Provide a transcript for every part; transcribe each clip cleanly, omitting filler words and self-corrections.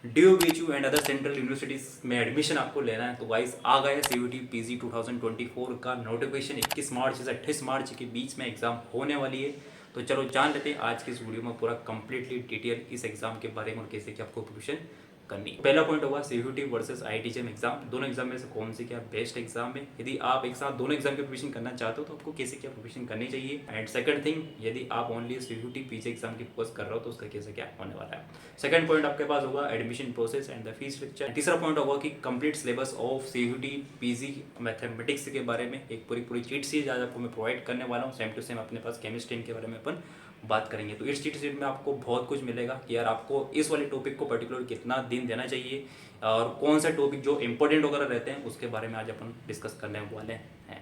DOBHU and other central universities में admission आपको लेना है तो गाइस आ गया CUET PG 2024 का नोटिफिकेशन। 21 मार्च से 28 मार्च के बीच में एग्ज़ाम होने वाली है। तो चलो जान लेते हैं आज के इस वीडियो में पूरा कंप्लीटली डिटेल इस एग्ज़ाम के बारे में और कैसे कि आपको प्रिपरेशन करनी है। पहला पॉइंट होगा CUET वर्सेस IIT-JEM एग्जाम। दोनों एग्जाम में से कौन सी क्या बेस्ट एग्जाम है। यदि आप एक साथ दोनों एग्जाम की प्रिपरेशन करना चाहते हो तो आपको कैसे क्या प्रिपरेशन करनी चाहिए। एंड सेकंड थिंग, यदि आप ओनली CUET PG एग्जाम की फोकस कर रहे हो तो उसका कैसे क्या होने वाला है। सेकंड पॉइंट आपके पास होगा admission process and the fees structure. तीसरा पॉइंट होगा कि complete syllabus of CUET PG mathematics के बारे में एक पूरी चीट सीरीज आज आपको मैं प्रोवाइड करने वाला हूँ। सेम टू सेम अपने पास केमिस्ट्री के बारे में अपन बात करेंगे। तो इस चीट सीट में आपको बहुत कुछ मिलेगा कि यार आपको इस वाले टॉपिक को पर्टिकुलर कितना दिन देना चाहिए और कौन सा टॉपिक जो इंपॉर्टेंट वगैरह रहते हैं उसके बारे में आज अपन डिस्कस करने वाले हैं।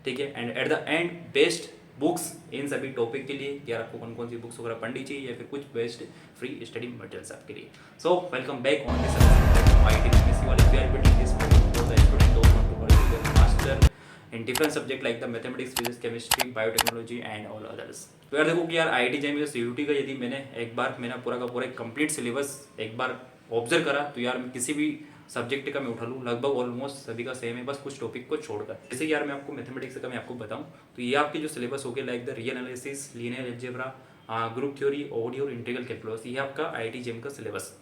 ठीक है। And at the end best books इन सभी टॉपिक के लिए यार आपको कौन कौन सी बुक्स वगैरह पढ़नी चाहिए या फिर कुछ बेस्ट फ्री स्टडी मटेरियल्स आपके लिए। So welcome back on this master in different subject like the mathematics, physics, chemistry, biotechnology and all others। तो यार देखो कि यार IIT-JEM या CUET का यदि मैंने पूरा का पूरा कंप्लीट सिलेबस एक बार ऑब्जर्व करा तो यार मैं किसी भी सब्जेक्ट का मैं उठा लूँ लगभग ऑलमोस्ट सभी का सेम है, बस कुछ टॉपिक को छोड़कर। जैसे यार मैं आपको मैथमेटिक्स का मैं आपको बताऊँ तो ये आपके जो सिलेबस हो गया like the real analysis, linear algebra, group theory, ODE और इंटीग्रल कैलकुलस, ये आपका IIT-JEM का सिलेबस।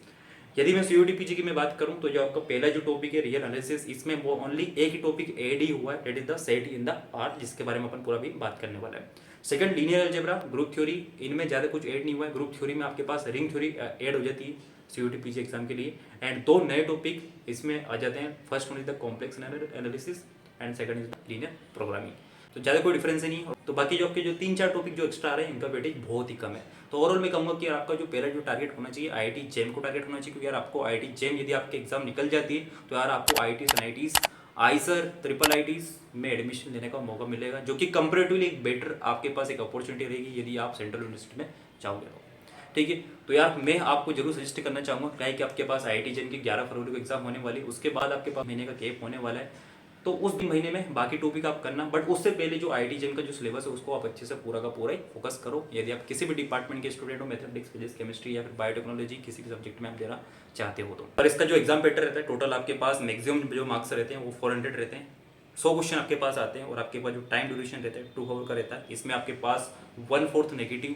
यदि मैं CUET PG की मैं बात करूं तो जो आपका पहला जो टॉपिक है रियल एनालिसिस, इसमें वो ओनली एक ही टॉपिक ऐड ही हुआ है, that is the set in the R, जिसके बारे में अपन पूरा भी बात करने वाला है। Second linear algebra, group theory, इनमें ज़्यादा कुछ ऐड नहीं हुआ है। ग्रुप थ्योरी में आपके पास रिंग थ्योरी ऐड हो जाती है CUET PG एग्जाम के लिए। एंड दो नए टॉपिक इसमें आ जाते हैं, first one is the complex analysis and second is the linear programming. तो ज़्यादा कोई डिफरेंस नहीं है। तो बाकी जो आपके जो 3-4 टॉपिक जो एक्स्ट्रा आ रहे हैं इनका वेटेज बहुत ही कम है। तो ओवरऑल मैं कहूँगा कि आपका जो पहला जो टारगेट होना चाहिए IIT-JEM को टारगेट होना चाहिए, क्योंकि यार आपको IIT-JEM यदि आपके एग्जाम निकल जाती है तो यार आपको IITs, NITs, Eicher, triple IITs में एडमिशन लेने का मौका मिलेगा, जो कि कंपेरेटिवली एक बेटर आपके पास एक अपॉर्चुनिटी रहेगी यदि आप सेंट्रल यूनिवर्सिटी में जाओगे तो। ठीक है। तो यार मैं आपको जरूर सजेस्ट करना चाहूँगा, क्या है कि आपके पास IIT-JEM की 11 फरवरी को एग्जाम होने वाली, उसके बाद आपके पास महीने का गैप होने वाला है। तो उस महीने में बाकी टॉपिक आप करना, बट उससे पहले जो IIT-JEM का जो सिलेबस है उसको आप अच्छे से पूरा का पूरा फोकस करो। यदि आप किसी भी डिपार्टमेंट के स्टूडेंट हो, मैथमेटिक्स, फिजिक्स, केमिस्ट्री या फिर बायोटेक्नोलॉजी, किसी भी सब्जेक्ट में आप देना चाहते हो तो। और इसका जो एग्जाम पैटर्न रहता है, टोटल आपके पास मैक्सिमम जो मार्क्स रहते हैं वो 400 रहते हैं। 100 क्वेश्चन आपके पास आते हैं और आपके पास जो टाइम ड्यूरेशन रहता है 2 आवर का रहता है। इसमें आपके पास 1/4 नेगेटिव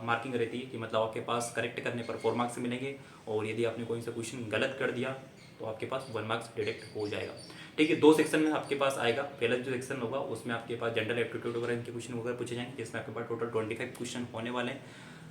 मार्किंग रहती है, कि मतलब आपके पास करेक्ट करने पर 4 मार्क्स मिलेंगे और यदि आपने कोई सा क्वेश्चन गलत कर दिया तो आपके पास 1 मार्क्स डिडक्ट हो जाएगा। ठीक है। 2 सेक्शन में आपके पास आएगा। पहला जो सेक्शन होगा उसमें आपके पास जनरल एप्टीट्यूड वगैरह इनके क्वेश्चन वगैरह पूछे जाएंगे, जिसमें आपके पास टोटल 25 क्वेश्चन होने वाले हैं।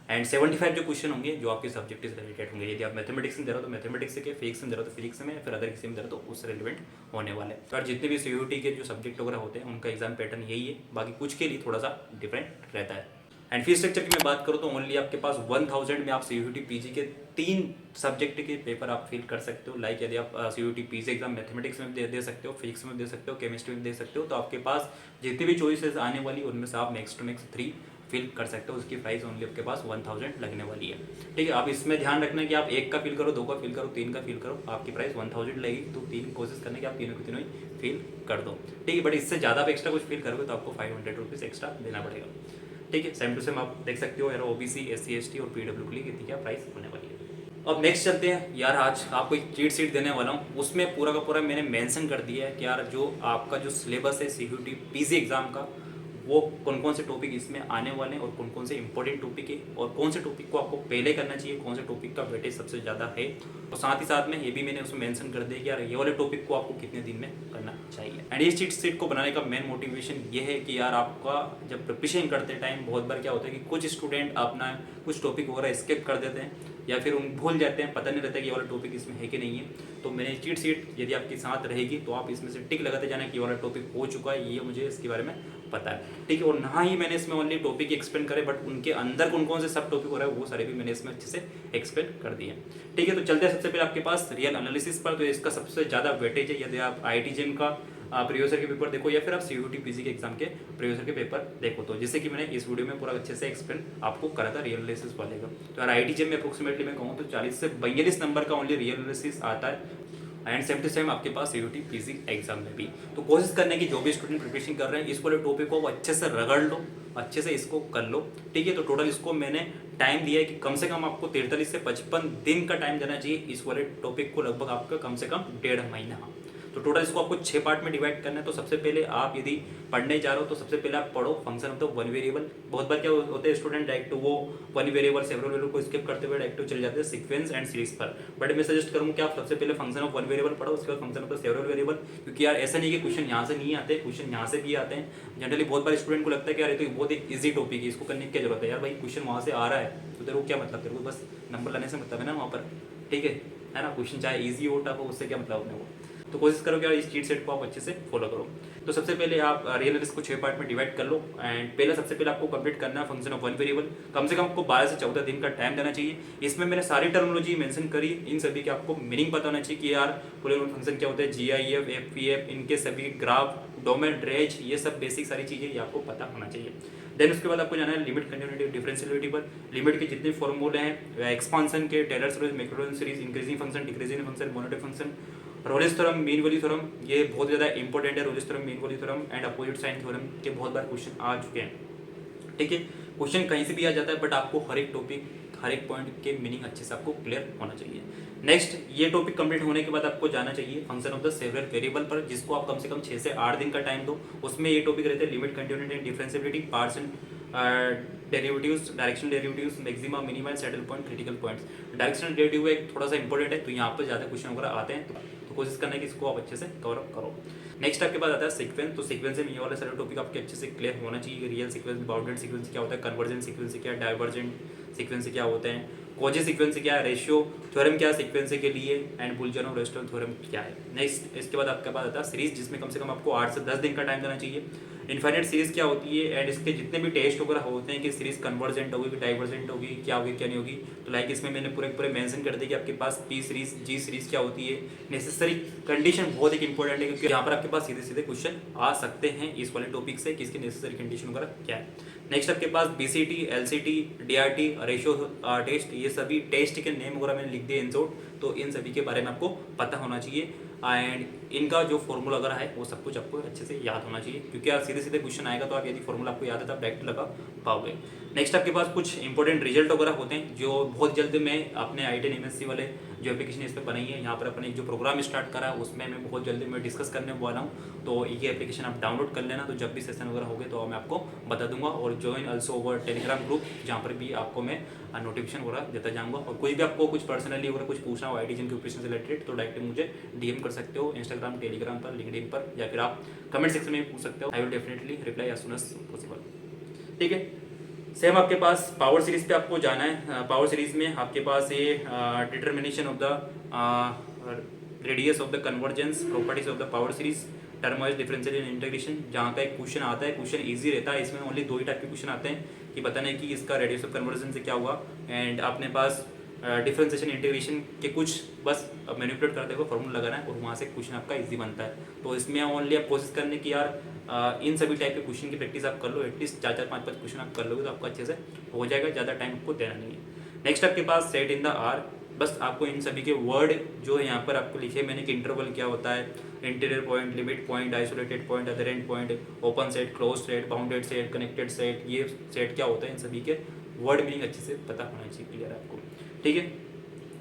एंड 75 जो क्वेश्चन होंगे जो आपके सब्जेक्ट से रिलेटेड होंगे। यदि आप मैथमेटिक्स में दे रहे हो तो मैथमेटिक्स से, फिजिक्स में दे रहे हो तो फिजिक्स में, फिर अदर किसी में दे रहे हो तो उससे रिलेवेंट होने वाले हैं। और जितने भी CUET के जो सब्जेक्ट वगैरह होते हैं उनका एग्जाम पैटर्न यही है, बाकी कुछ के लिए थोड़ा सा डिफरेंट रहता है। एंड फीस स्ट्रक्चर की मैं बात करूँ तो ओनली आपके पास 1000 में आप CUET PG के 3 सब्जेक्ट के पेपर आप फिल कर सकते हो। लाइक यदि आप CUET PG एग्जाम मैथमेटिक्स में दे सकते हो, फिजिक्स में दे सकते हो, केमिस्ट्री में दे सकते हो, तो आपके पास जितनी भी चॉइसेस आने वाली उनमें से आप मैक्स टू मैक्स 3 फिल कर सकते हो। उसकी प्राइस ओनली आपके पास 1000 लगने वाली है। ठीक है। आप इसमें ध्यान रखना कि आप 1 का फिल करो, 2 का फिल करो, 3 का फिल करो, आपकी प्राइस 1000 लगेगी। तो 3 कोशिश करने की आप तीनों के तीनों ही फिल कर दो। ठीक है। बट इससे ज़्यादा आप एक्स्ट्रा कुछ फिल करोगे तो आपको 500 रुपीज़ एक्स्ट्रा देना पड़ेगा। ठीक है। सेम टू सेम आप देख सकते हो यार OBC, SC, ST और PW के लिए कितनी क्या प्राइस होने वाली है। अब नेक्स्ट चलते हैं यार, आज आपको एक चीट सीट देने वाला हूँ, उसमें पूरा का पूरा मैंने मेंशन कर दिया है कि यार जो आपका जो सिलेबस है CUET PG एग्जाम का, वो कौन कौन से टॉपिक इसमें आने वाले हैं और कौन कौन से इंपॉर्टेंट टॉपिक है और कौन से टॉपिक को आपको पहले करना चाहिए, कौन से टॉपिक का वेटेज सबसे ज़्यादा है। और साथ ही साथ में ये भी मैंने उसमें मेंशन कर दिया कि यार ये वाले टॉपिक को आपको कितने दिन में करना चाहिए। एंड ये चीट सीट को बनाने का मेन मोटिवेशन ये है कि यार आपका जब प्रिपरेशन करते टाइम बहुत बार क्या होता है कि कुछ स्टूडेंट अपना कुछ टॉपिक वगैरह स्किप कर देते हैं या फिर उन भूल जाते हैं, पता नहीं रहता कि ये वाला टॉपिक इसमें है कि नहीं है। तो मैंने चीट सीट यदि आपके साथ रहेगी तो आप इसमें से टिक लगाते जाना कि ये वाला टॉपिक हो चुका है, ये मुझे इसके बारे में पता है। ठीक है। और ना ही मैंने इसमें ओनली टॉपिक एक्सप्लेन करे, बट उनके अंदर कौन कौन से सब टॉपिक हो रहा है वो सारे भी मैंने इसमें अच्छे से एक्सप्लेन कर दिए। ठीक है। तो चलते हैं सबसे पहले आपके पास रियल एनालिसिस पर। तो इसका सबसे ज़्यादा वेटेज है। यदि आप IIT-JEM का प्रीवियस ईयर के पेपर देखो या फिर आप CUET PG के एग्जाम के प्रीवियस ईयर के पेपर देखो, तो जैसे कि मैंने इस वीडियो में पूरा अच्छे से एक्सप्लेन आपको करा था रियल एनालिसिस वाले का। तो यार IIT-JEM में अप्रोक्सीमेटली मैं कहूँ तो 40 से 42 नंबर का ओनली रियल एनालिसिस आता है। एंड सेम टू सेम आपके पास CUET PG एग्जाम में भी। तो कोशिश करने की जो भी स्टूडेंट प्रिपरेशन कर रहे हैं इस वाले टॉपिक को अच्छे से रगड़ लो अच्छे से इसको कर लो, ठीक है। तो टोटल इसको मैंने टाइम दिया है कि कम से कम आपको 43 से 55 दिन का टाइम देना चाहिए इस वाले टॉपिक को, लगभग आपका कम से कम 1.5 महीना। तो टोटल इसको आपको 6 पार्ट में डिवाइड करना है। तो सबसे पहले आप यदि पढ़ने जा रहे हो तो सबसे पहले आप पढ़ो function of the one variable. बहुत बार क्या होते हैं स्टूडेंट डायरेक्ट वो वन वेरिएबल सेवरल वेरिएबल को स्किप करते हुए डायरेक्ट चले जाते हैं सीक्वेंस एंड सीरीज पर। बट मैं सजेस्ट करूंगा कि आप सबसे पहले फंक्शन ऑफ वन वेरिएबल पढ़ो, उसके बाद function of the several variable. क्योंकि यार ऐसा नहीं कि क्वेश्चन यहाँ से नहीं आते, क्वेश्चन यहाँ से भी आते हैं। जनरली बहुत बार स्टूडेंट को लगता है कि यार ये तो बहुत एक ईजी टॉपिक है, इसको करने की क्या जरूरत है यार। भाई क्वेश्चन वहाँ से आ रहा है तो तेरे को क्या मतलब, तेरे को बस नंबर लाने से मतलब है ना वहाँ पर, ठीक है ना। क्वेश्चन चाहे ईजी हो टफ हो, उससे क्या मतलब अपने को। तो कोशिश करो कि यार इस चीट सेट को आप अच्छे से फॉलो करो। तो सबसे पहले आप रियल नंबर्स को 6 पार्ट में डिवाइड कर लो। एंड पहला सबसे पहले आपको कंप्लीट करना है फंक्शन ऑफ वन वेरिएबल। कम से कम आपको 12 से 14 दिन का टाइम देना चाहिए। इसमें मैंने सारी टर्मिनोलॉजी मेंशन करी, इन सभी के आपको मीनिंग पता होना चाहिए कि यार पूरे फंक्शन क्या होता है, GIF, FPF, इनके सभी ग्राफ, डोमेन, रेंज, ये सब बेसिक सारी चीज़ें ये आपको पता होना चाहिए। देन उसके बाद आपको जाना है लिमिट, कंटिन्यूटी, डिफरेंशियलिटी पर। लिमिट के जितने फॉर्मूले हैं, एक्सपांशन के, Taylor series, Maclaurin series, increasing function, decreasing function, monotonic function, Rolle's theorem, mean value theorem, ये बहुत ज़्यादा इंपॉर्टेंट है। Rolle's theorem, mean value theorem and opposite sign theorem के बहुत बार क्वेश्चन आ चुके हैं, ठीक है। क्वेश्चन कहीं से भी आ जाता है, बट आपको हर एक टॉपिक, हर एक पॉइंट के मीनिंग अच्छे से आपको क्लियर होना चाहिए। नेक्स्ट, ये टॉपिक कंप्लीट होने के बाद आपको जाना चाहिए function of the several variable पर, जिसको आप कम से कम 6 से 8 दिन का टाइम दो। उसमें ये टॉपिक रहते हैं limit, continuity and differentiability, parts and derivatives, directional derivatives, maxima, minima, saddle point, critical points. Directional derivative एक थोड़ा सा इंपॉर्टेंट है, तो यहाँ पर ज़्यादा क्वेश्चन वगैरह आते हैं, तो कोशिश करना है कि इसको आप अच्छे से कवर अप करो। नेक्स्ट आपके पास आता है सीक्वेंस। तो सीक्वेंस में ये वाला सारे टॉपिक आपके अच्छे से क्लियर होना चाहिए। रियल सीक्वेंस, बाउंडेड सीक्वेंस क्या होता है, कन्वर्जेंट सीक्वेंस क्या है, डाइवर्जेंट सीक्वेंस क्या होते हैं, कोजी सीक्वेंस क्या है, रेशियो थ्योरम क्या सीक्वेंस के लिए, एंड बुल्जनो रेस्टोन थ्योरम क्या है। नेक्स्ट इसके बाद आपके पास आता है सीरीज, जिसमें कम से कम आपको 8 से 10 दिन का टाइम देना चाहिए। इनफाइनाइट सीरीज क्या होती है, एंड इसके जितने भी टेस्ट वगैरह होते हैं कि सीरीज कन्वर्जेंट होगी कि डाइवर्जेंट होगी, क्या होगी क्या नहीं होगी। तो लाइक इसमें मैंने पूरे मेंशन कर दिया कि आपके पास P सीरीज, G सीरीज क्या होती है। नेसेसरी कंडीशन बहुत एक इंपॉर्टेंट है, क्योंकि यहाँ पर आपके पास सीधे सीधे क्वेश्चन आ सकते हैं इस वाले टॉपिक से कि इसकी नेसेसरी कंडीशन वगैरह क्या है। नेक्स्ट आपके पास BCT, LCT, DRT, ratio test, ये सभी टेस्ट के नेम वगैरह मैंने लिख दिए इन शॉर्ट, तो इन सभी के बारे में आपको पता होना चाहिए। एंड इनका जो फॉर्मूला वगैरह है वो सब कुछ आपको अच्छे से याद होना चाहिए, क्योंकि यार सीधे सीधे क्वेश्चन आएगा तो आप यदि फॉर्मूला आपको याद है तो आप डायरेक्ट लगा पाओगे। नेक्स्ट आपके पास कुछ इंपॉर्टेंट रिजल्ट वगैरह होते हैं जो बहुत जल्द मैं अपने IIT MSc वाले जो एप्लीकेशन इस पर बनाई है, यहाँ पर अपने जो प्रोग्राम स्टार्ट करा है उसमें मैं बहुत जल्दी मैं डिस्कस करने वाला हूँ। तो ये एप्लीकेशन आप डाउनलोड कर लेना, तो जब भी सेशन वगैरह होंगे तो मैं आपको बता दूंगा। और join also over Telegram group, जहाँ पर भी आपको मैं नोटिफिकेशन वगैरह देता जाऊँगा। और कोई भी आपको कुछ पर्सनली वगैरह कुछ पूछना हो IIT के ऑपरेशन से रिलेटेड, तो डायरेक्ट मुझे DM कर सकते हो इंस्टाग्राम, टेलीग्राम पर, लिंक्डइन पर, या फिर आप कमेंट सेक्शन में पूछ सकते हो। I will definitely reply as soon as possible, ठीक है। सेम आपके पास पावर सीरीज पे आपको जाना है। पावर सीरीज में आपके पास ये determination of the radius of the convergence, properties of the power series, termwise differential and integration, जहाँ का एक क्वेश्चन आता है, क्वेश्चन इजी रहता है। इसमें ओनली 2 ही टाइप के क्वेश्चन आते हैं कि बताना है कि इसका रेडियस ऑफ कन्वर्जन से क्या हुआ, एंड अपने पास डिफरेंशिएशन इंटीग्रेशन के कुछ बस मैनिपुलेट करते हुए फॉर्मूला लगाना है और वहाँ से क्वेश्चन आपका इजी बनता है। तो इसमें ओनली आप कोशिश करने की यार इन सभी टाइप के क्वेश्चन की प्रैक्टिस आप कर लो, एटलीस्ट 4-4, 5-5 क्वेश्चन आप कर लोगे तो आपका अच्छे से हो जाएगा, ज़्यादा टाइम आपको देना नहीं है। नेक्स्ट आपके पास सेट इन द आर, बस आपको इन सभी के वर्ड जो है यहाँ पर आपको लिखे मैंने कि इंटरवल क्या होता है, interior point, limit point, isolated point, other and point, open set, close set, bounded set, connected set, ये सेट क्या होता है, इन सभी के वर्ड मीनिंग अच्छे से पता होना चाहिए क्लियर आपको, ठीक है।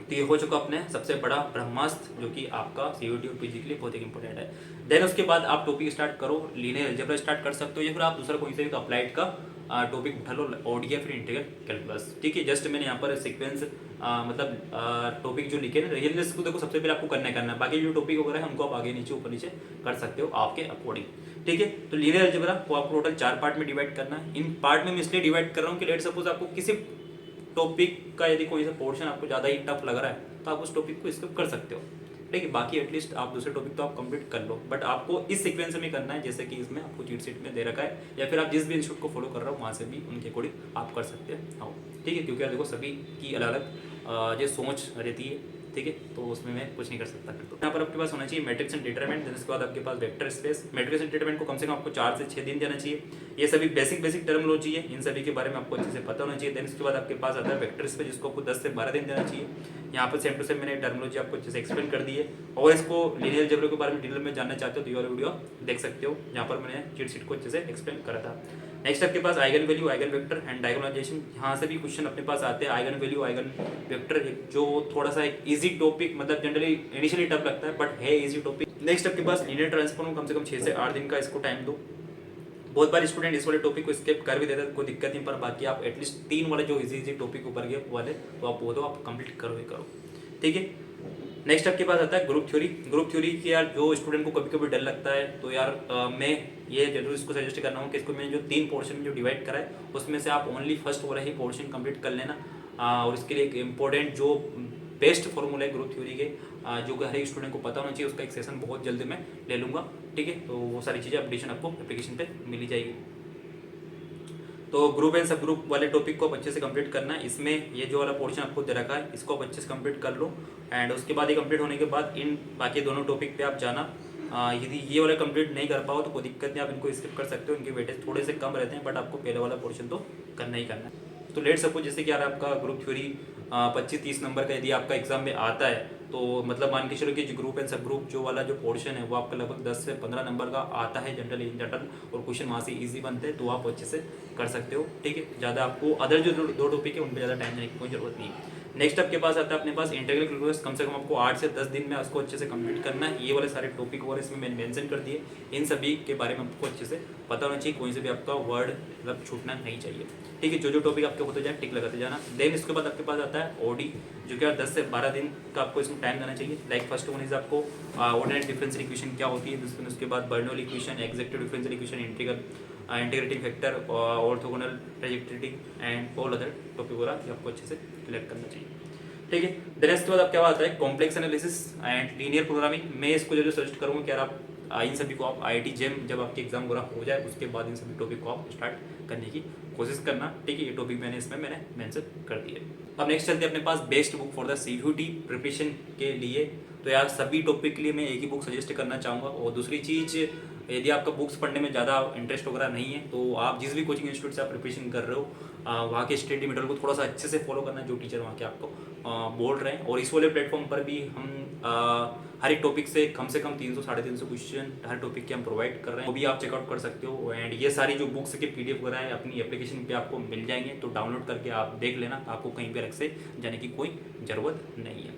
तो ये हो चुका अपने सबसे बड़ा ब्रह्मास्त्र, जो कि आपका CUET और PG के लिए बहुत ही इंपॉर्टेंट है। देन उसके बाद आप टॉपिक स्टार्ट करो, लीनियर अलजेब्रा स्टार्ट कर सकते हो, या फिर आप दूसरा कोई से भी अप्लाइड का टॉपिक उठा लो, ODE या फिर इंटीग्रल कैलकुलस, ठीक है। जस्ट मैंने यहाँ पर सीक्वेंस मतलब टॉपिक जो लिखे ना, रियलनेस को देखो सबसे पहले आपको करना है, बाकी जो टॉपिक वगैरह है उनको आप आगे नीचे ऊपर नीचे कर सकते हो आपके अकॉर्डिंग, ठीक है। तो लीनियर अलजेब्रा को आपको टोटल 4 पार्ट में डिवाइड करना है। इन पार्ट में मैं इसलिए डिवाइड कर रहा हूँ कि लेट सपोज आपको किसी टॉपिक का यदि कोई सा पोर्शन आपको ज़्यादा ही टफ लग रहा है तो आप उस टॉपिक को स्किप कर सकते हो, ठीक है। बाकी एटलीस्ट आप दूसरे टॉपिक तो आप कंप्लीट कर लो, बट आपको इस सीक्वेंस में करना है जैसे कि इसमें आपको चीट शीट में दे रखा है, या फिर आप जिस भी इंस्टीट्यूट को फॉलो कर रहे हो वहाँ से भी उनके अकॉर्डिंग आप कर सकते हो, ठीक है। क्योंकि यार देखो सभी की अलग अलग जो सोच रहती है, ठीक है, तो उसमें मैं कुछ नहीं कर सकता। तो यहाँ पर आपके पास होना चाहिए मैट्रिक्स एंड डिटरमिनेंट, जिसके बाद आपके पास vector space. Matrix and determinant को कम से कम आपको 4 से 6 दिन देना चाहिए। ये सभी बेसिक टर्मिनोलॉजी है, इन सभी के बारे में आपको अच्छे से पता होना चाहिए। देन इसके बाद आपके पास आता है वेक्टर स्पेस, जिसको आपको 10 से 12 दिन देना चाहिए। यहाँ पर सेम टू सेम मैंने टर्मिनोलॉजी आपको अच्छे से एक्सप्लेन कर दी है। और इसको लीनियर अलजेब्रा के बारे में डिटेल में जानना चाहते हो तो ये वाला वीडियो देख सकते हो, जहाँ पर मैंने चीट शीट को अच्छे से एक्सप्लेन करा था। नेक्स्ट आपके पास eigen value, eigen vector and diagonalization, यहाँ से भी क्वेश्चन अपने पास आते हैं। आइगन वैल्यू, आइगन वेक्टर जो थोड़ा सा एक इजी टॉपिक, मतलब जनरली इनिशियली टफ लगता है बट है इजी टॉपिक। नेक्स्ट आपके पास लीनियर ट्रांसफॉर्म, कम से कम 6 से 8 दिन का इसको टाइम दो। बहुत बार स्टूडेंट इस वाले टॉपिक को स्किप कर भी देते हैं, कोई दिक्कत नहीं, पर बाकी आप एटलीस्ट 3 वाले जो इजी टॉपिक ऊपर गए वाले तो आप वो तो आप कंप्लीट करो ही करो, ठीक है। नेक्स्ट आपके पास आता है ग्रुप थ्योरी। ग्रुप थ्योरी की यार जो स्टूडेंट को कभी कभी डर लगता है तो यार मैं ये जरूर इसको सजेस्ट कर रहा हूँ कि इसको मैंने जो 3 पोर्शन में जो डिवाइड करा है उसमें से आप ओनली फर्स्ट वाला ही पोर्शन कंप्लीट कर लेना। और इसके लिए एक इम्पोर्टेंट जो बेस्ट फॉर्मूला है ग्रुप थ्योरी के, जो कि हर एक स्टूडेंट को पता होना चाहिए, उसका एक सेशन बहुत जल्दी मैं ले लूँगा, ठीक है। तो वो सारी चीज़ें अपडेशन आपको एप्लीकेशन पे मिली जाएगी। तो ग्रुप एंड सब ग्रुप वाले टॉपिक को आप अच्छे से कंप्लीट करना है। इसमें ये जो वाला पोर्शन आपको दे रखा है इसको आप अच्छे से कंप्लीट कर लो, एंड उसके बाद ये कंप्लीट होने के बाद इन बाकी दोनों टॉपिक पे आप जाना। यदि ये वाला कंप्लीट नहीं कर पाओ तो कोई दिक्कत नहीं, आप इनको स्किप कर सकते हो, इनके वेटेज थोड़े से कम रहते हैं, बट आपको पहले वाला पोर्शन तो करना ही करना है। तो लेट सपोज जैसे कि यार आपका ग्रुप थ्योरी 25-30 नंबर का यदि आपका एग्जाम में आता है, तो मतलब मान के चलो कि ग्रुप एंड सब ग्रुप जो वाला जो पोर्शन है वो आपका लगभग 10 से 15 नंबर का आता है जनरल इन जनरल, और क्वेश्चन वहाँ से इजी बनते हैं, तो आप अच्छे से कर सकते हो, ठीक है। ज़्यादा आपको अदर जो 2 टॉपिक है उन पर ज़्यादा टाइम देने की कोई जरूरत नहीं है। नेक्स्ट आपके पास आता है अपने पास इंटीग्रल कैलकुलस, कम से कम आपको 8 से 10 दिन में उसको अच्छे से कंप्लीट करना है। ये वाले सारे टॉपिक और इसमें मैंने मेंशन कर दिए, इन सभी के बारे में आपको अच्छे से पता होना चाहिए, कोई से भी आपका वर्ड मतलब छूटना नहीं चाहिए, ठीक है। जो टॉपिक आपके होते जाए टिक लगाते जाना। देन इसके बाद आपके पास आता है ओडी, जो कि 10 से 12 दिन का आपको इसमें टाइम देना चाहिए। लाइक फर्स्ट वन इज आपको ऑर्डिनरी डिफरेंशियल इक्वेशन क्या होती है, उसके बाद Bernoulli equation, executive differential equation, integrating factor, orthogonal trajectory and all other topic वगैरह आपको अच्छे से क्लियर करना चाहिए, ठीक है। देन इसके बाद आपके आता है complex analysis and linear programming. मैं इसको जो सजेस्ट करूँगा कि यार आप इन सभी को आप IIT जेम जब आपके एग्जाम वगैरह हो जाए उसके बाद इन सभी टॉपिक को आप स्टार्ट करने की कोशिश करना, ठीक है। ये टॉपिक मैंने मेंशन कर दिए। अब नेक्स्ट चलते हैं अपने पास best book for the CUT preparation के लिए। तो यार सभी टॉपिक के लिए मैं एक ही बुक सजेस्ट करना चाहूँगा। और दूसरी चीज़, यदि आपका बुक्स पढ़ने में ज़्यादा इंटरेस्ट वगैरह नहीं है तो आप जिस भी कोचिंग इंस्टीट्यूट से आप प्रिपरेशन कर रहे हो वहाँ के स्टडी मटेरियल को थोड़ा सा अच्छे से फॉलो करना, जो टीचर वहाँ के आपको बोल रहे हैं। और इस वाले प्लेटफॉर्म पर भी हम हर एक टॉपिक से कम 300-350 क्वेश्चन हर टॉपिक के हम प्रोवाइड कर रहे हैं, वो भी आप चेकआउट कर सकते हो। एंड ये सारी जो बुक्स के PDF वगैरह है अपनी एप्लीकेशन पे आपको मिल जाएंगे, तो डाउनलोड करके आप देख लेना, आपको कहीं पर अलग से जाने की कोई ज़रूरत नहीं है,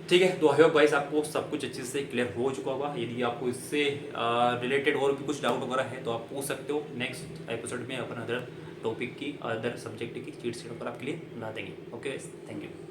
ठीक है। तो आई होप गाइस आपको सब कुछ अच्छे से क्लियर हो चुका होगा। यदि आपको इससे रिलेटेड और भी कुछ डाउट वगैरह है तो आप पूछ सकते हो। नेक्स्ट एपिसोड में अपन अदर टॉपिक की, अदर सब्जेक्ट की चीट शीट पर आपके लिए ला देंगे। Okay, thank you.